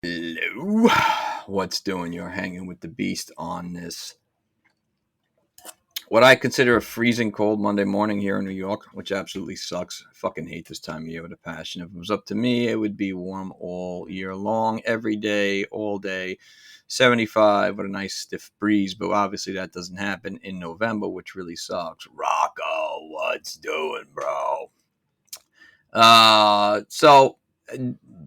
Hello. What's doing? You're hanging with the beast on this, what I consider a freezing cold Monday morning here in New York, which absolutely sucks. I fucking hate this time of year with a passion. If it was up to me, it would be warm all year long, every day, all day. 75 with a nice stiff breeze, but obviously that doesn't happen in November, which really sucks. Rocco, what's doing, bro? So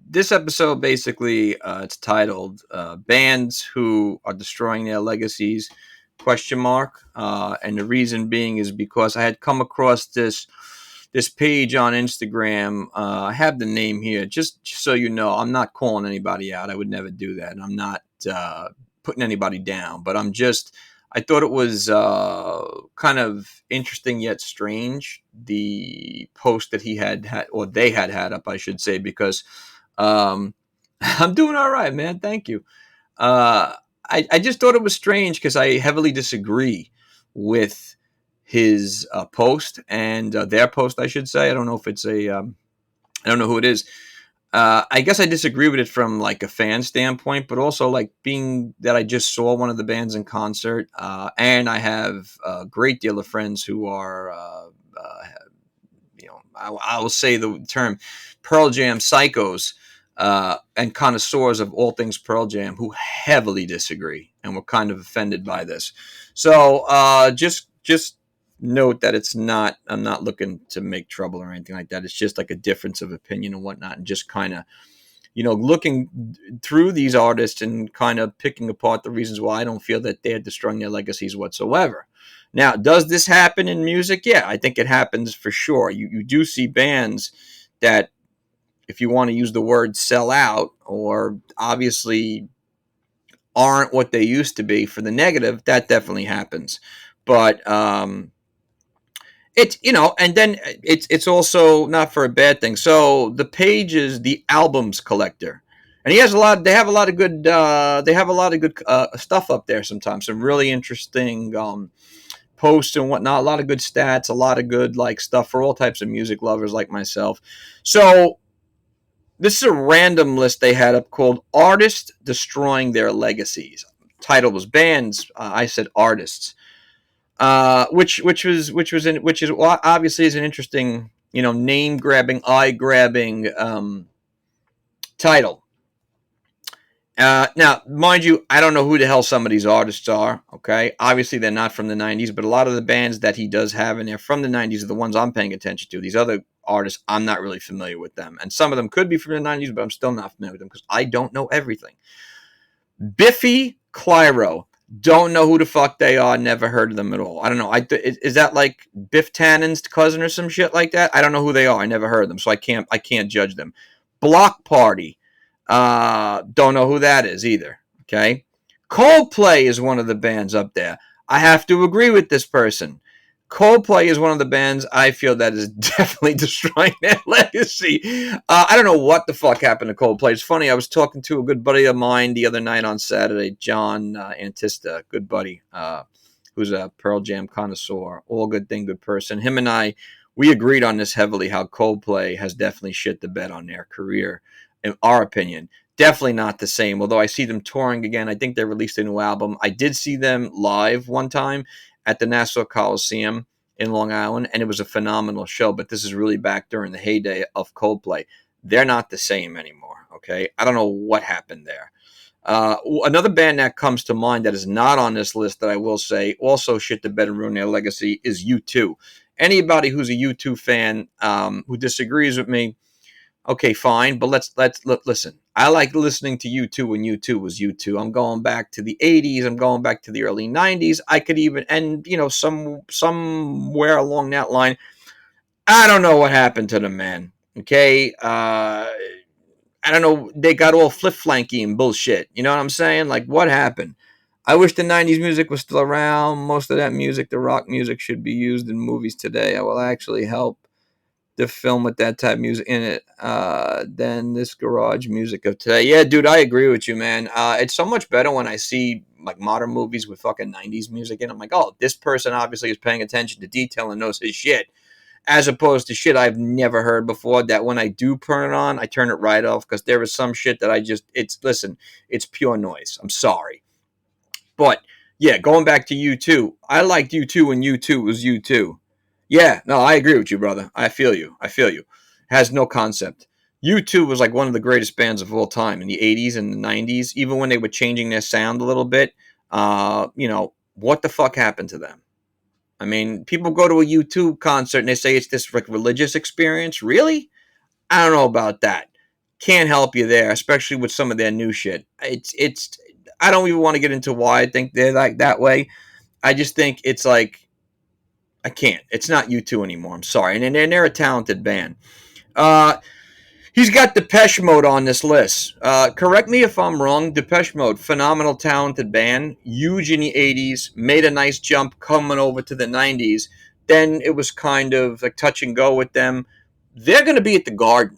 this episode basically it's titled "Bands Who Are Destroying Their Legacies?" Question mark. And the reason being is because I had come across this page on Instagram. I have the name here, just so you know. I'm not calling anybody out. I would never do that, and I'm not putting anybody down. But I thought it was kind of interesting yet strange, the post that he had, or they had up, I should say, because I'm doing all right, man. Thank you. I just thought it was strange because I heavily disagree with his post and their post, I should say. I don't know if it's I don't know who it is. I guess I disagree with it from like a fan standpoint, but also like being that I just saw one of the bands in concert, and I have a great deal of friends who are, I will say the term Pearl Jam psychos, and connoisseurs of all things Pearl Jam who heavily disagree and were kind of offended by this. So just note that I'm not looking to make trouble or anything like that. It's just like a difference of opinion and whatnot, and just kind of, looking through these artists and kind of picking apart the reasons why I don't feel that they're destroying their legacies whatsoever. Now, does this happen in music? Yeah, I think it happens for sure. You do see bands that, if you want to use the word, sell out, or obviously aren't what they used to be for the negative. That definitely happens. But it's, and then it's also not for a bad thing. So the page is the albums collector, and he has a lot. They have a lot of good. They have a lot of good stuff up there. Sometimes some really interesting posts and whatnot. A lot of good stats. A lot of good like stuff for all types of music lovers like myself. So this is a random list they had up called "Artists Destroying Their Legacies." Title was bands. I said artists. Which is obviously is an interesting, name grabbing, eye grabbing title. Now, mind you, I don't know who the hell some of these artists are. Okay, obviously they're not from the '90s, but a lot of the bands that he does have in there from the '90s are the ones I'm paying attention to. These other artists, I'm not really familiar with them, and some of them could be from the '90s, but I'm still not familiar with them because I don't know everything. Biffy Clyro. Don't know who the fuck they are. Never heard of them at all. I don't know. Is that like Biff Tannen's cousin or some shit like that? I don't know who they are. I never heard of them, so I can't judge them. Block Party. Don't know who that is either. Okay. Coldplay is one of the bands up there. I have to agree with this person. Coldplay is one of the bands I feel that is definitely destroying their legacy. I don't know what the fuck happened to Coldplay. It's funny. I was talking to a good buddy of mine the other night on Saturday, John Antista, good buddy, who's a Pearl Jam connoisseur. All good thing, good person. Him and I, we agreed on this heavily, how Coldplay has definitely shit the bed on their career, in our opinion. Definitely not the same, although I see them touring again. I think they released a new album. I did see them live one time at the Nassau Coliseum in Long Island, and it was a phenomenal show. But this is really back during the heyday of Coldplay. They're not the same anymore, okay? I don't know what happened there. Another band that comes to mind that is not on this list that I will say also shit the bed and ruin their legacy is U2. Anybody who's a U2 fan who disagrees with me, okay, fine, but let's listen. I like listening to U2 when U2 was U2. I'm going back to the '80s. I'm going back to the early '90s. I could even, and somewhere along that line, I don't know what happened to them, man. Okay, I don't know. They got all flip flanky and bullshit. You know what I'm saying? Like, what happened? I wish the '90s music was still around. Most of that music, the rock music, should be used in movies today. I will actually help the film with that type of music in it than this garage music of today. Yeah, dude, I agree with you, man. It's so much better when I see like modern movies with fucking '90s music in. I'm like, oh, this person obviously is paying attention to detail and knows his shit. as opposed to shit I've never heard before that when I do turn it on, I turn it right off because there is some shit that I just, listen, it's pure noise. I'm sorry. But yeah, going back to U2, I liked U2 when U2 was U2. Yeah, no, I agree with you, brother. I feel you. I feel you. Has no concept. U2 was like one of the greatest bands of all time in the 80s and the 90s, even when they were changing their sound a little bit. What the fuck happened to them? I mean, people go to a U2 concert and they say it's this like religious experience. Really? I don't know about that. Can't help you there, especially with some of their new shit. It's I don't even want to get into why I think they're like that way. I just think it's like I can't. It's not U2 anymore. I'm sorry. And they're a talented band. Uh He's got Depeche Mode on this list. Correct me if I'm wrong. Depeche Mode, phenomenal, talented band, huge in the 80s, made a nice jump coming over to the 90s. Then it was kind of like touch and go with them. They're going to be at the Garden.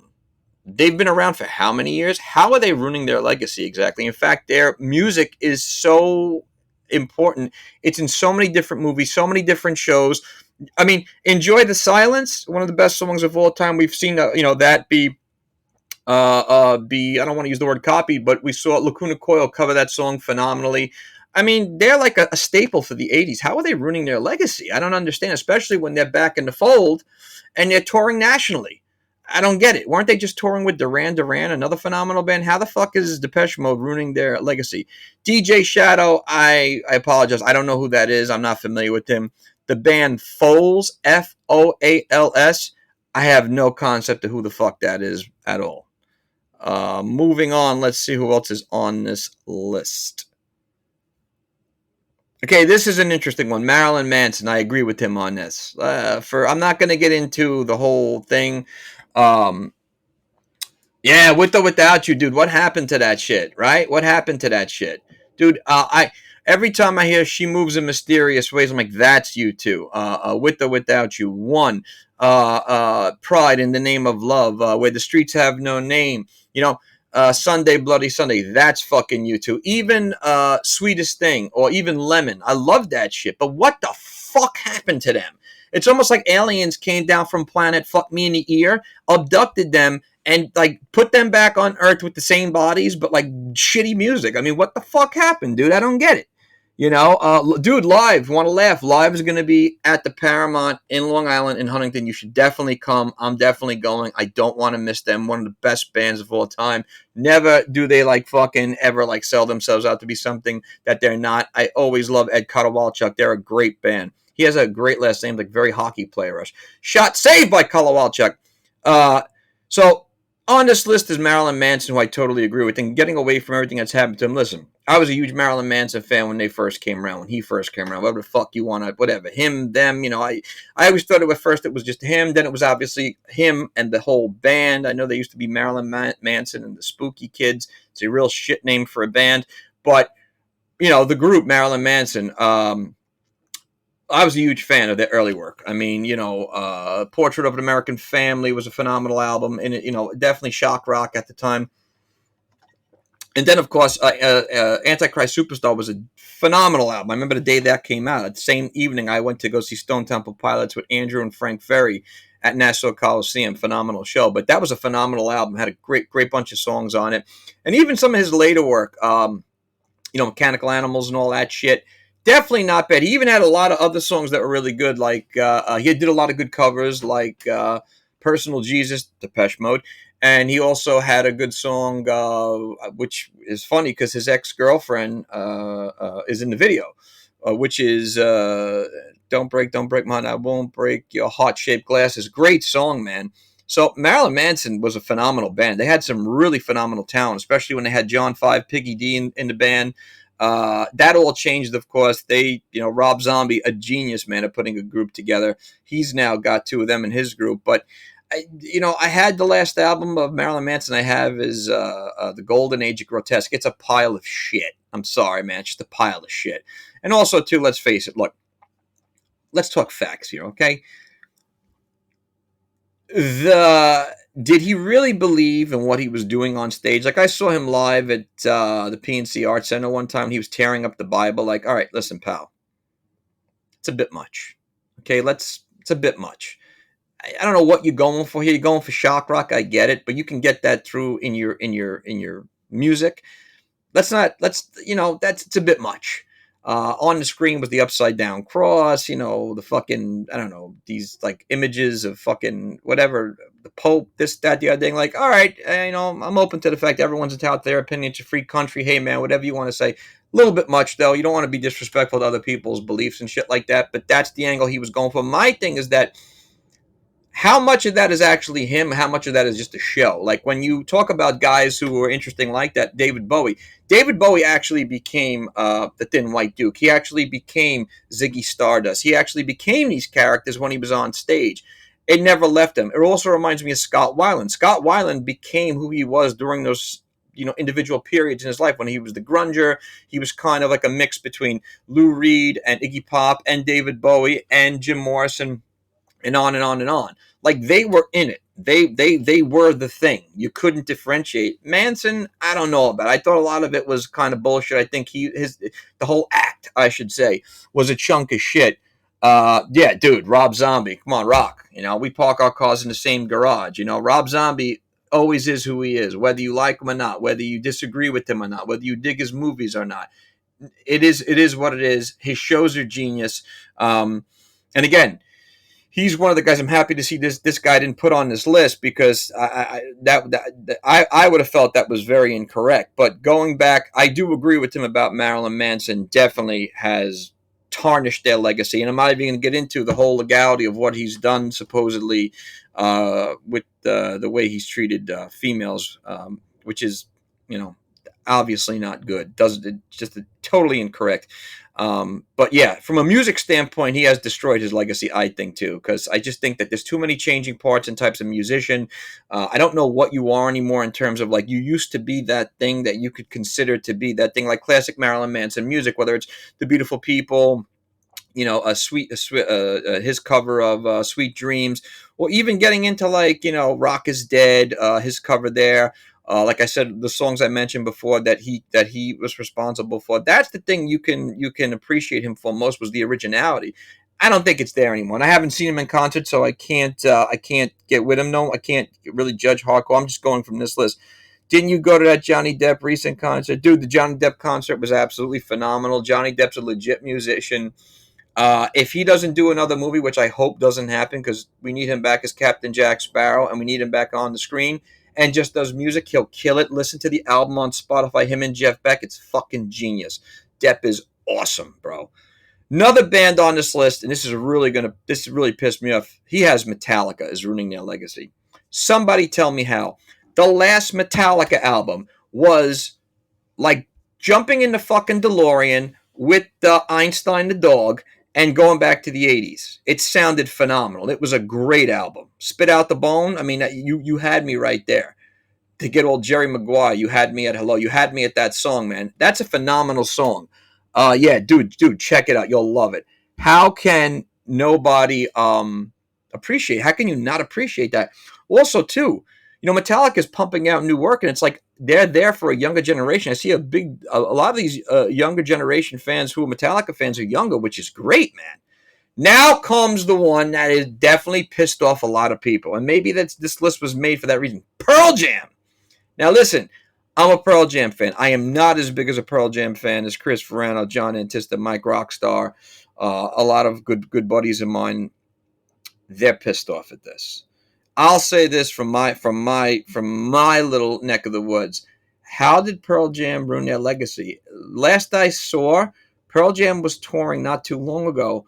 They've been around for how many years? How are they ruining their legacy exactly? In fact, their music is so important. It's in so many different movies, so many different shows. I mean, Enjoy the Silence, one of the best songs of all time. We've seen, that be I don't want to use the word copied, but we saw Lacuna Coil cover that song phenomenally. I mean, they're like a staple for the 80s. How are they ruining their legacy? I don't understand, especially when they're back in the fold and they're touring nationally. I don't get it. Weren't they just touring with Duran Duran, another phenomenal band? How the fuck is Depeche Mode ruining their legacy? DJ Shadow, I apologize. I don't know who that is. I'm not familiar with him. The band Foals, Foals, I have no concept of who the fuck that is at all. Moving on, let's see who else is on this list. Okay, this is an interesting one. Marilyn Manson. I agree with him on this. I'm not going to get into the whole thing. Yeah, with or without you, dude. What happened to that shit? Right? What happened to that shit, dude? I every time I hear "She Moves in Mysterious Ways," I'm like, that's you too. With or without you. One. Pride in the Name of Love. Where the Streets Have No Name. Sunday, Bloody Sunday. That's fucking you too. Even Sweetest Thing or even Lemon. I love that shit. But what the fuck happened to them? It's almost like aliens came down from planet fuck me in the ear, abducted them, and like put them back on Earth with the same bodies, but like shitty music. I mean, what the fuck happened, dude? I don't get it. Dude, Live, want to laugh? Live is going to be at the Paramount in Long Island in Huntington. You should definitely come. I'm definitely going. I don't want to miss them. One of the best bands of all time. Never do they like fucking ever like sell themselves out to be something that they're not. I always love Ed Kotowalchuk. They're a great band. He has a great last name, like very hockey player-ish. Shot saved by Kotowalchuk. So on this list is Marilyn Manson, who I totally agree with, and getting away from everything that's happened to him. Listen, I was a huge Marilyn Manson fan when they first came around, when he first came around. Whatever the fuck you want to, whatever. Him, them, I always thought at first it was just him. Then it was obviously him and the whole band. I know they used to be Marilyn Manson and the Spooky Kids. It's a real shit name for a band. But, the group Marilyn Manson, I was a huge fan of their early work. I mean, Portrait of an American Family was a phenomenal album, and it, definitely shock rock at the time. And then, of course, Antichrist Superstar was a phenomenal album. I remember the day that came out. The same evening, I went to go see Stone Temple Pilots with Andrew and Frank Ferry at Nassau Coliseum. Phenomenal show. But that was a phenomenal album. Had a great, great bunch of songs on it. And even some of his later work, Mechanical Animals and all that shit, definitely not bad. He even had a lot of other songs that were really good. Like, he did a lot of good covers, like Personal Jesus, Depeche Mode. And he also had a good song, which is funny because his ex-girlfriend is in the video, which is Don't Break My Heart, I Won't Break Your Heart-Shaped Glasses. Great song, man. So Marilyn Manson was a phenomenal band. They had some really phenomenal talent, especially when they had John Five, Piggy D in the band. That all changed, of course. They, Rob Zombie, a genius, man, at putting a group together. He's now got two of them in his group. But I had the last album of Marilyn Manson I have is The Golden Age of Grotesque. It's a pile of shit. I'm sorry, man. It's just a pile of shit. And also, too, let's face it. Look, let's talk facts here, okay? Did he really believe in what he was doing on stage? Like, I saw him live at the PNC Arts Center one time. He was tearing up the Bible. Like, all right, listen, pal. It's a bit much. Okay, it's a bit much. I don't know what you're going for here. You're going for shock rock. I get it, but you can get that through in your music. That's it's a bit much. On the screen with the upside down cross, the fucking, I don't know, these like images of fucking whatever, the Pope, this, that, the other thing. Like, all right, I'm open to the fact that everyone's entitled to their opinion. It's a free country. Hey, man, whatever you want to say. A little bit much, though. You don't want to be disrespectful to other people's beliefs and shit like that. But that's the angle he was going for. My thing is that how much of that is actually him? How much of that is just a show? Like when you talk about guys who are interesting like that, David Bowie. David Bowie actually became the Thin White Duke. He actually became Ziggy Stardust. He actually became these characters when he was on stage. It never left him. It also reminds me of Scott Weiland. Scott Weiland became who he was during those individual periods in his life when he was the grunger. He was kind of like a mix between Lou Reed and Iggy Pop and David Bowie and Jim Morrison and on and on and on. Like they were in it. They were the thing. You couldn't differentiate. Manson, I don't know about. I thought a lot of it was kind of bullshit. I think the whole act, I should say, was a chunk of shit. Yeah, dude, Rob Zombie, come on, rock. We park our cars in the same garage. Rob Zombie always is who he is, whether you like him or not, whether you disagree with him or not, whether you dig his movies or not. It is what it is. His shows are genius. And again, he's one of the guys I'm happy to see this guy didn't put on this list because I would have felt that was very incorrect. But going back, I do agree with him about Marilyn Manson definitely has tarnished their legacy. And I'm not even going to get into the whole legality of what he's done supposedly with the way he's treated females, which is, obviously not good. It's just totally incorrect. But yeah, from a music standpoint, he has destroyed his legacy, I think, too, because I just think that there's too many changing parts and types of musician. I don't know what you are anymore in terms of like you used to be that thing that you could consider to be that thing, like classic Marilyn Manson music, whether it's The Beautiful People, his cover of Sweet Dreams, or even getting into like, Rock is Dead, his cover there. Like I said, the songs I mentioned before that he was responsible for. That's the thing you can appreciate him for most, was the originality. I don't think it's there anymore. And I haven't seen him in concert, so I can't get with him. No, I can't really judge hardcore. I'm just going from this list. Didn't you go to that Johnny Depp recent concert? Dude, the Johnny Depp concert was absolutely phenomenal. Johnny Depp's a legit musician. If he doesn't do another movie, which I hope doesn't happen because we need him back as Captain Jack Sparrow and we need him back on the screen, and just does music, he'll kill it. Listen to the album on Spotify, him and Jeff Beck. It's fucking genius. Depp is awesome, bro. Another band on this list, and this really pissed me off. He has Metallica is ruining their legacy. Somebody tell me how. The last Metallica album was like jumping in the fucking DeLorean with Einstein the dog and going back to the 80s. It sounded phenomenal. It was a great album. Spit Out the Bone. I mean, you had me right there. To get old Jerry Maguire, you had me at hello. You had me at that song, man. That's a phenomenal song. Yeah, dude, check it out. You'll love it. How can nobody appreciate? How can you not appreciate that? Also, too, Metallica is pumping out new work, and it's like they're there for a younger generation. I see a lot of these younger generation fans who are Metallica fans are younger, which is great, man. Now comes the one that is definitely pissed off a lot of people, and maybe this list was made for that reason. Pearl Jam. Now listen, I'm a Pearl Jam fan. I am not as big as a Pearl Jam fan as Chris Ferrano, John Antista, Mike Rockstar, a lot of good buddies of mine. They're pissed off at this. I'll say this from my little neck of the woods. How did Pearl Jam ruin their legacy? Last I saw, Pearl Jam was touring not too long ago,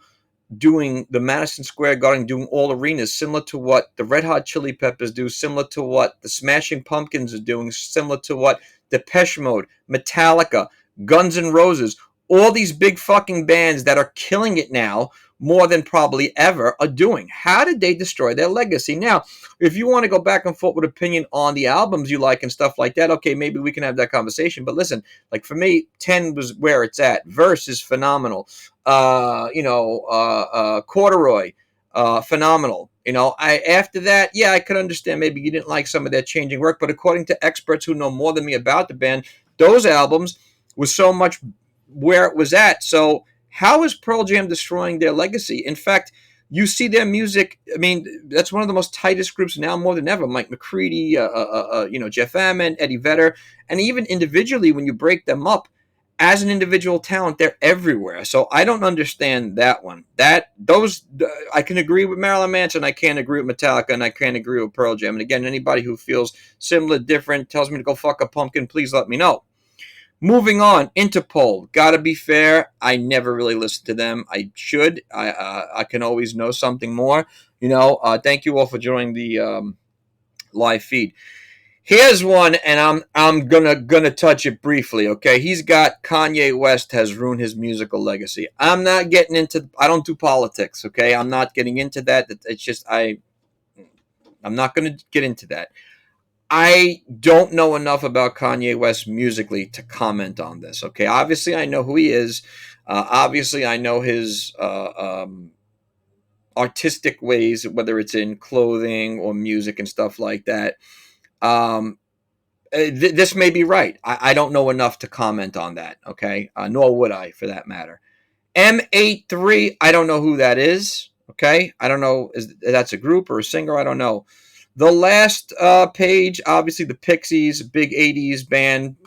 doing the Madison Square Garden, doing all arenas, similar to what the Red Hot Chili Peppers do, similar to what the Smashing Pumpkins are doing, similar to what Depeche Mode, Metallica, Guns N' Roses, all these big fucking bands that are killing it now more than probably ever are doing. How did they destroy their legacy? Now, if you want to go back and forth with opinion on the albums you like and stuff like that, okay, maybe we can have that conversation. But listen, like for me, 10 was where it's at. Verse is phenomenal. Corduroy, phenomenal. After that, yeah, I could understand maybe you didn't like some of that changing work, but according to experts who know more than me about the band, those albums was so much where it was at. So how is Pearl Jam destroying their legacy? In fact, You see their music. I mean, that's one of the most tightest groups now more than ever. Mike McCready, Jeff Ammon, Eddie Vedder, and even individually, when you break them up as an individual talent, they're everywhere. So I don't understand that one. I can agree with Marilyn Manson. I can't agree with Metallica, and I can't agree with Pearl Jam. And again, anybody who feels similar, different, tells me to go fuck a pumpkin, please let me know. Moving on, Interpol. Gotta be fair. I never really listened to them. I should. I can always know something more. Thank you all for joining the live feed. Here's one, and I'm gonna touch it briefly. Okay, he's got Kanye West has ruined his musical legacy. I'm not getting into. I don't do politics. Okay, I'm not getting into that. It's just I'm not gonna get into that. I don't know enough about Kanye West musically to comment on this. Okay, obviously I know who he is. Obviously I know his artistic ways, whether it's in clothing or music and stuff like that. Um, this may be right. I don't know enough to comment on that. Okay, nor would I, for that matter. M83. I don't know who that is. Okay, I don't know. That's a group or a singer? I don't know. The last page, obviously, the Pixies, big '80s band,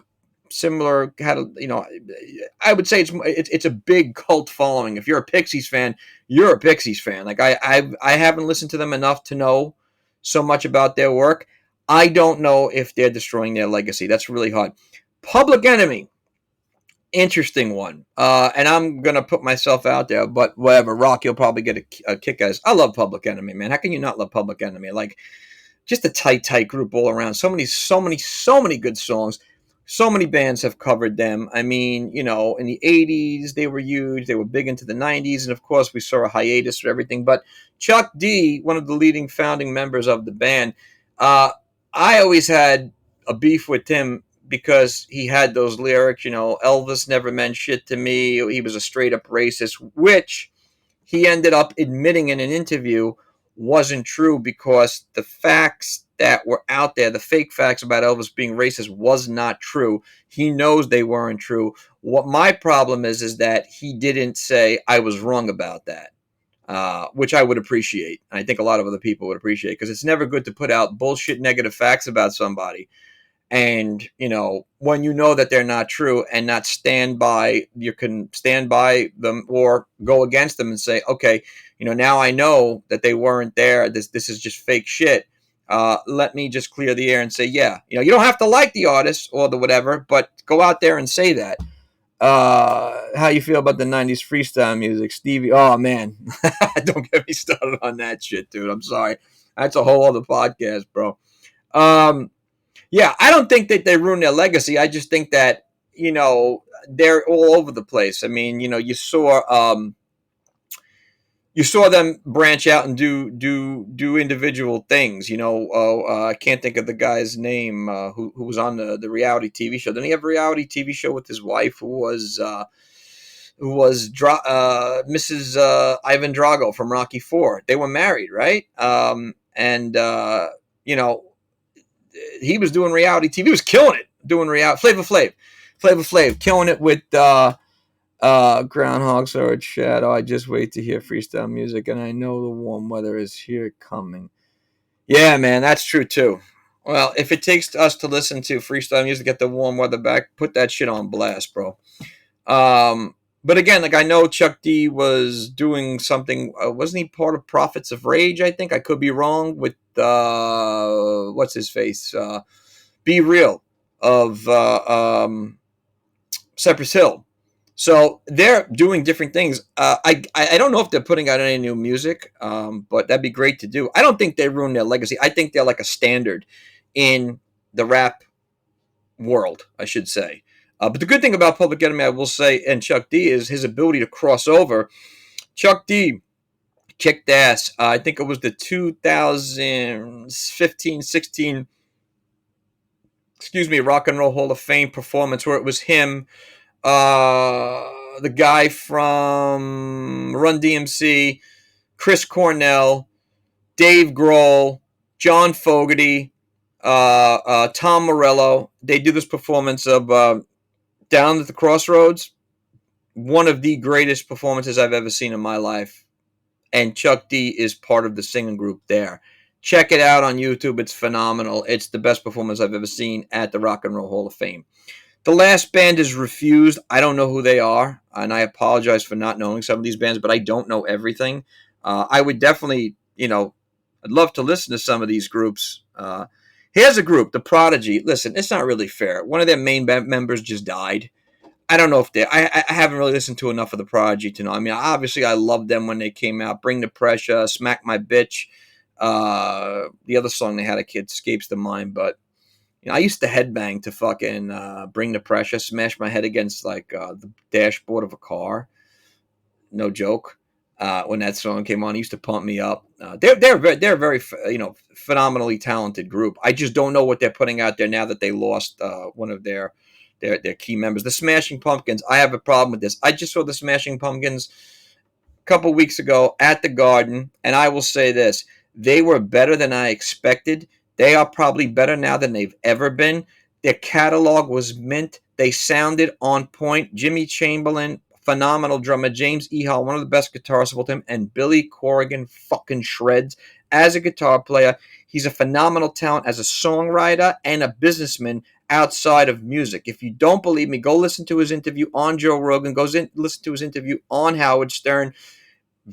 similar. I would say it's a big cult following. If you're a Pixies fan, you're a Pixies fan. Like I haven't listened to them enough to know so much about their work. I don't know if they're destroying their legacy. That's really hard. Public Enemy, interesting one. And I'm gonna put myself out there, but whatever. Rock, you'll probably get a kick out of this. I love Public Enemy, man. How can you not love Public Enemy? Like, just a tight group all around. So many good songs. So many bands have covered them. I mean, in the '80s they were huge. They were big into the '90s, and of course we saw a hiatus for everything. But Chuck D, one of the leading founding members of the band, I always had a beef with him because he had those lyrics. Elvis never meant shit to me. He was a straight up racist, which he ended up admitting in an interview wasn't true, because the facts that were out there, the fake facts about Elvis being racist, was not true. He knows they weren't true. What my problem is that he didn't say I was wrong about that, which I would appreciate. I think a lot of other people would appreciate, because it's never good to put out bullshit negative facts about somebody. And when you know that they're not true, and not you can stand by them or go against them and say, okay, now I know that they weren't there. This is just fake shit. Let me just clear the air and say, yeah, you don't have to like the artist or the whatever, but go out there and say that. How you feel about the '90s freestyle music, Stevie? Oh man, don't get me started on that shit, dude. I'm sorry. That's a whole other podcast, bro. Yeah, I don't think that they ruined their legacy. I just think that they're all over the place. I mean, you saw them branch out and do individual things. I can't think of the guy's name who was on the reality TV show. Didn't he have a reality TV show with his wife who was Mrs. Ivan Drago from Rocky IV? They were married, right? And he was doing reality TV. He was killing it doing reality. Flavor Flav, killing it with groundhogs are a shadow. I just wait to hear freestyle music, and I know the warm weather is here coming. Yeah, man, that's true too. Well, if it takes us to listen to freestyle music, get the warm weather back, put that shit on blast, bro. But again, like, I know Chuck D was doing something. Wasn't he part of Prophets of Rage? I think I could be wrong with what's his face. Be Real of Cypress Hill. So they're doing different things. I don't know if they're putting out any new music, but that'd be great to do. I don't think they ruined their legacy. I think they're like a standard in the rap world, I should say. But the good thing about Public Enemy, I will say, and Chuck D, is his ability to cross over. Chuck D kicked ass. I think it was the 2015-16, Rock and Roll Hall of Fame performance, where it was him, the guy from Run DMC, Chris Cornell, Dave Grohl, John Fogerty, Tom Morello. They do this performance of Down at the Crossroads. One of the greatest performances I've ever seen in my life. and Chuck D is part of the singing group there. Check it out on YouTube. It's phenomenal. It's the best performance I've ever seen at the Rock and Roll Hall of Fame. The last band is Refused. I don't know who they are, and I apologize for not knowing some of these bands, but I don't know everything. I would definitely, I'd love to listen to some of these groups. Here's a group, The Prodigy. Listen, it's not really fair. One of their main members just died. I don't know if they. I haven't really listened to enough of the Prodigy to know. I mean, obviously, I loved them when they came out. Bring the Pressure, Smack My Bitch. The other song they had, a kid escapes the mind, but I used to headbang to fucking Bring the Pressure, smash my head against like the dashboard of a car. No joke. When that song came on, it used to pump me up. They're a very phenomenally talented group. I just don't know what they're putting out there now that they lost one of their key members. The Smashing Pumpkins. I have a problem with this. I just saw the Smashing Pumpkins a couple weeks ago at the Garden, and I will say this: they were better than I expected. They are probably better now than they've ever been. Their catalog was mint. They sounded on point. Jimmy Chamberlain, phenomenal drummer. James Ehal, one of the best guitarists of all time. And Billy Corgan fucking shreds as a guitar player. He's a phenomenal talent as a songwriter and a businessman outside of music. If you don't believe me, go listen to his interview on Joe Rogan. Listen to his interview on Howard Stern.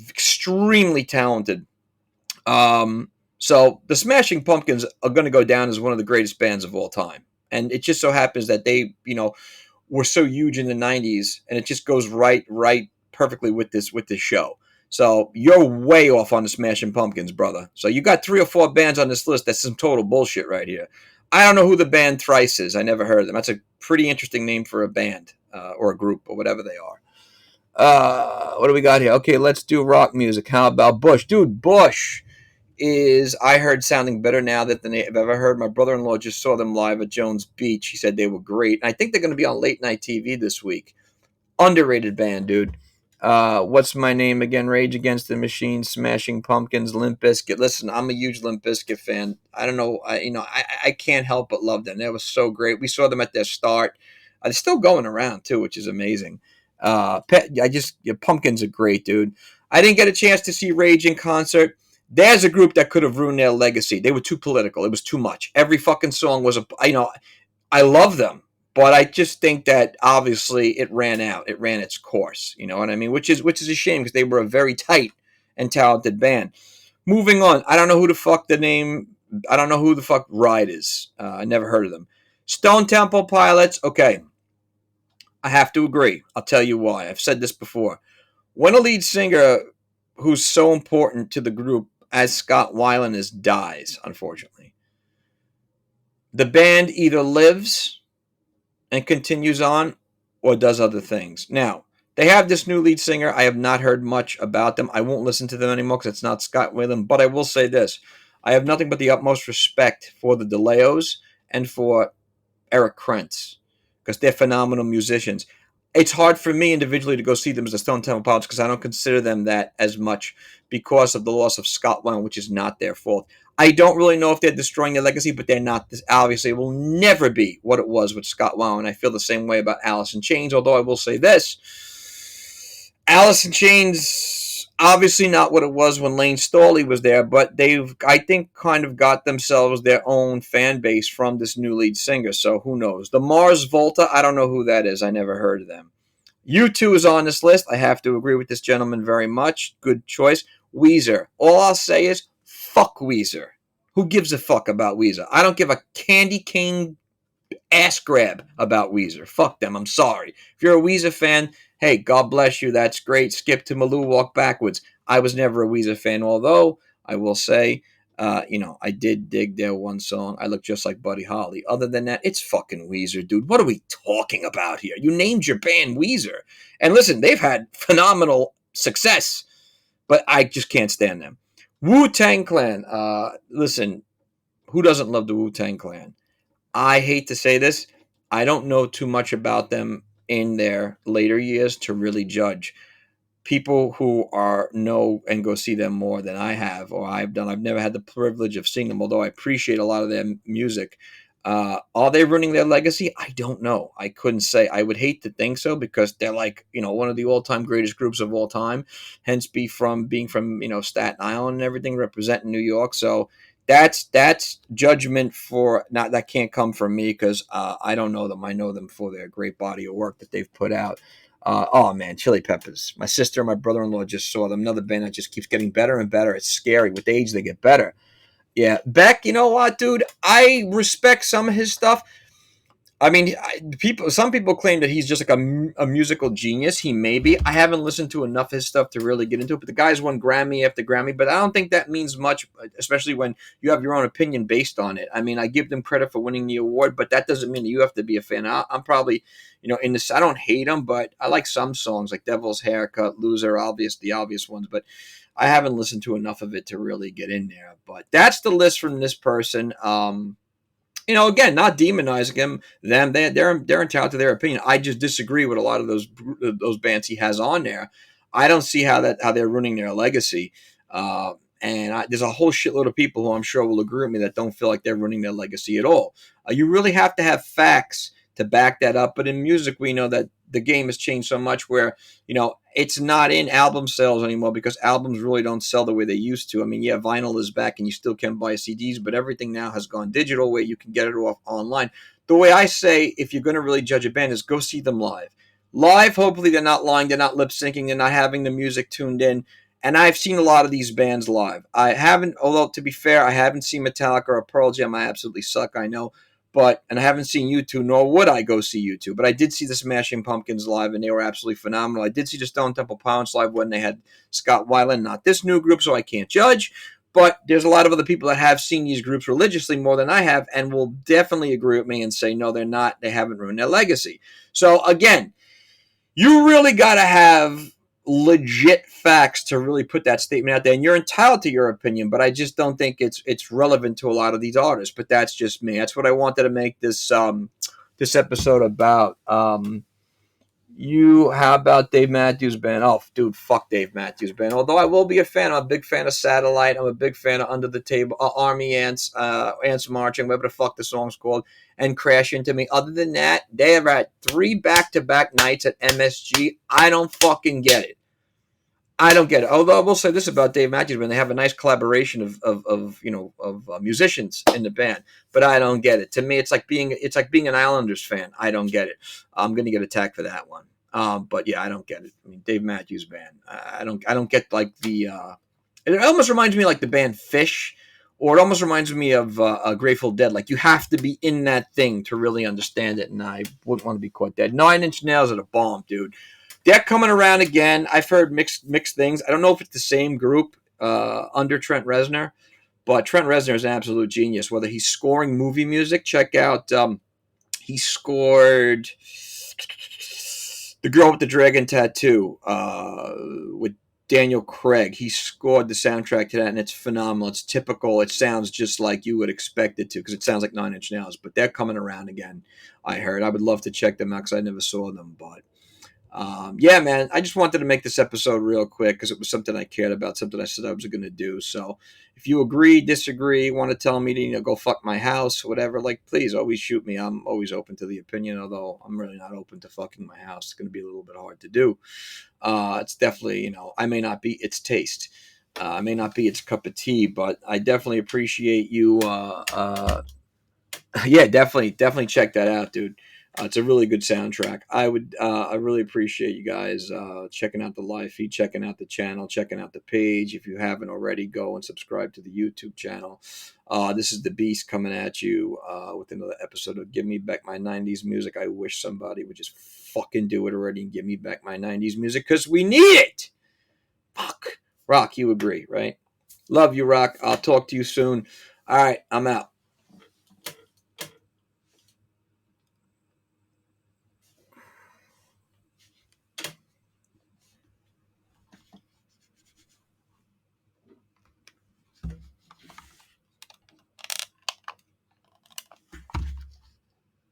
Extremely talented. So the Smashing Pumpkins are going to go down as one of the greatest bands of all time. And it just so happens that they, were so huge in the 90s, and it just goes right perfectly with this show. So you're way off on the Smashing Pumpkins, brother. So you got 3 or 4 bands on this list. That's some total bullshit right here. I don't know who the band Thrice is. I never heard of them. That's a pretty interesting name for a band or a group or whatever they are. What do we got here? Okay, let's do rock music. How about Bush? Dude, Bush is, I heard, sounding better now than I've ever heard. My brother-in-law just saw them live at Jones Beach. He said they were great. And I think they're going to be on late night TV this week. Underrated band, dude. What's my name again? Rage Against the Machine, Smashing Pumpkins, Limp Bizkit. Listen, I'm a huge Limp Bizkit fan. I don't know. I can't help but love them. They were so great. We saw them at their start. They're still going around, too, which is amazing. Pumpkins are great, dude. I didn't get a chance to see Rage in concert. There's a group that could have ruined their legacy. They were too political. It was too much. Every fucking song was I love them, but I just think that obviously it ran out. It ran its course. You know what I mean? Which is a shame because they were a very tight and talented band. Moving on. I don't know who the fuck Ride is. I never heard of them. Stone Temple Pilots. Okay. I have to agree. I'll tell you why. I've said this before. When a lead singer who's so important to the group as Scott Weiland dies, unfortunately, the band either lives and continues on or does other things. Now, they have this new lead singer. I have not heard much about them. I won't listen to them anymore because it's not Scott Weiland. But I will say this. I have nothing but the utmost respect for the DeLeos and for Eric Krentz because they're phenomenal musicians. It's hard for me individually to go see them as the Stone Temple Pilots because I don't consider them that as much because of the loss of Scott Weiland, which is not their fault. I don't really know if they're destroying their legacy, but they're not. Obviously, it will never be what it was with Scott Weiland. I feel the same way about Aliceinchains, although I will say this. Aliceinchains, obviously not what it was when Lane Staley was there, but they've, I think, kind of got themselves their own fan base from this new lead singer, so who knows. The Mars Volta, I don't know who that is. I never heard of them. U2 is on this list. I have to agree with this gentleman very much. Good choice. Weezer. All I'll say is, fuck Weezer. Who gives a fuck about Weezer? I don't give a candy cane ass grab about Weezer. Fuck them. I'm sorry. If you're a Weezer fan, hey, God bless you. That's great. Skip to Malou, walk backwards. I was never a Weezer fan, although I will say, I did dig their one song. I look just like Buddy Holly. Other than that, it's fucking Weezer, dude. What are we talking about here? You named your band Weezer. And listen, they've had phenomenal success, but I just can't stand them. Wu-Tang Clan. Listen, who doesn't love the Wu-Tang Clan? I hate to say this. I don't know too much about them in their later years to really judge. People who know and go see them more than I have or I've done. I've never had the privilege of seeing them, although I appreciate a lot of their music. Are they ruining their legacy? I don't know. I couldn't say. I would hate to think so because they're like, one of the all-time greatest groups of all time. Hence, being from Staten Island and everything, representing New York. So that's judgment for not that can't come from me because I don't know them. I know them for their great body of work that they've put out. Oh man, Chili Peppers. My sister and my brother-in-law just saw them. Another band that just keeps getting better and better. It's scary. With age, they get better. Yeah, Beck. You know what, dude? I respect some of his stuff. I mean, some people claim that he's just like a musical genius. He may be. I haven't listened to enough of his stuff to really get into it. But the guy's won Grammy after Grammy. But I don't think that means much, especially when you have your own opinion based on it. I mean, I give them credit for winning the award, but that doesn't mean that you have to be a fan. I'm probably, in this. I don't hate him, but I like some songs like "Devil's Haircut," "Loser," the obvious ones. But I haven't listened to enough of it to really get in there. But that's the list from this person. Again, not demonizing them. They're entitled to their opinion. I just disagree with a lot of those bands he has on there. I don't see how they're ruining their legacy. There's a whole shitload of people who I'm sure will agree with me that don't feel like they're ruining their legacy at all. You really have to have facts to back that up. But in music, we know that the game has changed so much where, it's not in album sales anymore because albums really don't sell the way they used to. I mean, yeah, vinyl is back and you still can buy CDs, but everything now has gone digital where you can get it off online. The way I say, if you're going to really judge a band, is go see them live. Live, hopefully they're not lying, they're not lip syncing, they're not having the music tuned in. And I've seen a lot of these bands live. I haven't, although to be fair, I haven't seen Metallica or Pearl Jam. I absolutely suck, I know. And I haven't seen U2, nor would I go see U2. But I did see the Smashing Pumpkins live, and they were absolutely phenomenal. I did see the Stone Temple Pilots live when they had Scott Weiland, not this new group, so I can't judge. But there's a lot of other people that have seen these groups religiously more than I have, and will definitely agree with me and say, no, they're not. They haven't ruined their legacy. So, again, you really got to have legit facts to really put that statement out there, and you're entitled to your opinion, but I just don't think it's relevant to a lot of these artists. But that's just me. That's what I wanted to make this episode about. How about Dave Matthews Band? Oh, dude, fuck Dave Matthews Band. Although I will be a fan. I'm a big fan of Satellite. I'm a big fan of Under the Table, Army Ants, Ants Marching, whatever the fuck the song's called, and Crash Into Me. Other than that, they have had 3 back-to-back nights at MSG. I don't fucking get it. I don't get it. Although I will say this about Dave Matthews Band, they have a nice collaboration of musicians in the band, but I don't get it. To me, it's like being an Islanders fan. I don't get it. I'm gonna get attacked for that one. But yeah, I don't get it. I mean, Dave Matthews Band. I don't get like the. It almost reminds me like the band Fish, or it almost reminds me of Grateful Dead. Like you have to be in that thing to really understand it, and I wouldn't want to be caught dead. 9 Inch Nails are the bomb, dude. They're coming around again. I've heard mixed things. I don't know if it's the same group under Trent Reznor, but Trent Reznor is an absolute genius. Whether he's scoring movie music, check out. He scored The Girl with the Dragon Tattoo with Daniel Craig. He scored the soundtrack to that, and it's phenomenal. It's typical. It sounds just like you would expect it to because it sounds like 9 Inch Nails. But they're coming around again, I heard. I would love to check them out because I never saw them, but. Yeah, man, I just wanted to make this episode real quick because it was something I cared about, something I said I was going to do. So if you agree, disagree, want to tell me to go fuck my house, whatever, please always shoot me. I'm always open to the opinion, although I'm really not open to fucking my house. It's going to be a little bit hard to do. It's definitely, I may not be its taste. I may not be its cup of tea, but I definitely appreciate you. Yeah, definitely check that out, dude. It's a really good soundtrack. I really appreciate you guys checking out the live feed, checking out the channel, checking out the page. If you haven't already, go and subscribe to the YouTube channel. This is the Beast coming at you with another episode of Give Me Back My 90s Music. I wish somebody would just fucking do it already and give me back my 90s music because we need it. Fuck. Rock, you agree, right? Love you, Rock. I'll talk to you soon. All right, I'm out.